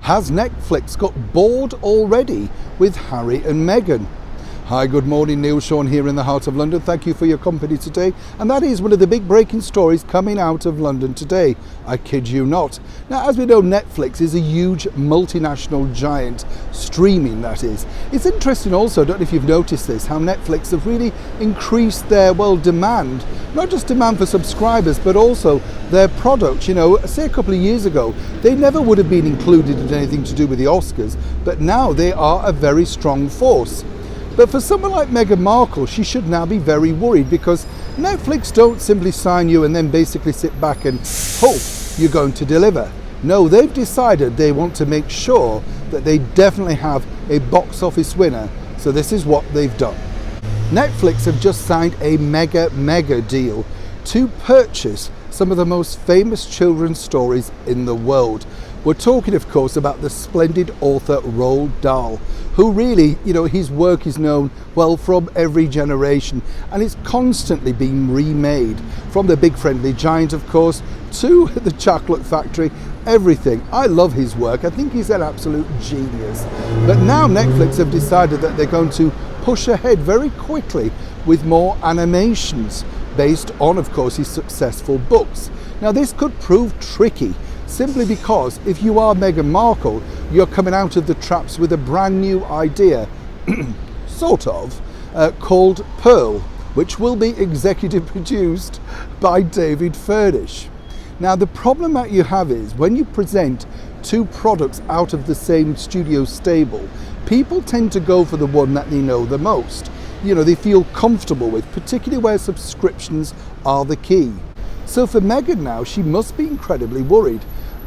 Has Netflix got bored already with Harry and Meghan? Hi, good morning, Neil Sean here in the heart of London. Thank you for your company today. And that is one of the big breaking stories coming out of London today. I kid you not. Now, as we know, Netflix is a huge multinational giant, streaming that is. It's interesting also, I don't know if you've noticed this, how Netflix have really increased their, demand. Not just demand for subscribers, but also their product. You know, say a couple of years ago, they never would have been included in anything to do with the Oscars, but now they are a very strong force. But for someone like Meghan Markle, she should now be very worried because Netflix don't simply sign you and then basically sit back and hope you're going to deliver. No, they've decided they want to make sure that they definitely have a box office winner. So this is what they've done. Netflix have just signed a mega deal to purchase some of the most famous children's stories in the world. We're talking, of course, about the splendid author Roald Dahl, who really, his work is known, from every generation, and it's constantly being remade. From The Big Friendly Giant, of course, to The Chocolate Factory, everything. I love his work. I think he's an absolute genius. But now Netflix have decided that they're going to push ahead very quickly with more animations based on, of course, his successful books. Now, this could prove tricky, simply because if you are Meghan Markle, you're coming out of the traps with a brand new idea, called Pearl, which will be executive produced by David Furnish. Now, the problem that you have is when you present two products out of the same studio stable, people tend to go for the one that they know the most. They feel comfortable with, particularly where subscriptions are the key. So for Meghan now, she must be incredibly worried.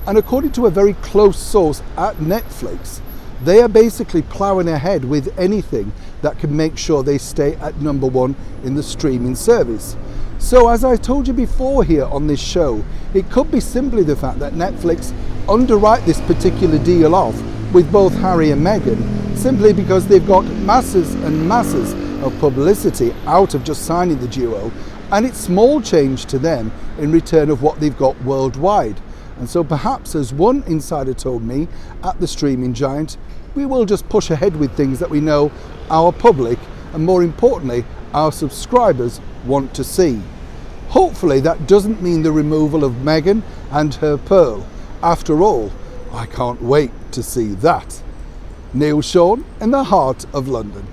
And according to a very close source at Netflix, they are basically ploughing ahead with anything that can make sure they stay at number one in the streaming service. So as I told you before here on this show, it could be simply the fact that Netflix underwrite this particular deal off with both Harry and Meghan, simply because they've got masses and masses of publicity out of just signing the duo, and it's small change to them in return of what they've got worldwide. And so perhaps, as one insider told me at the streaming giant, we will just push ahead with things that we know our public, and more importantly, our subscribers want to see. Hopefully that doesn't mean the removal of Meghan and her Pearl. After all, I can't wait to see that. Neil Sean in the heart of London.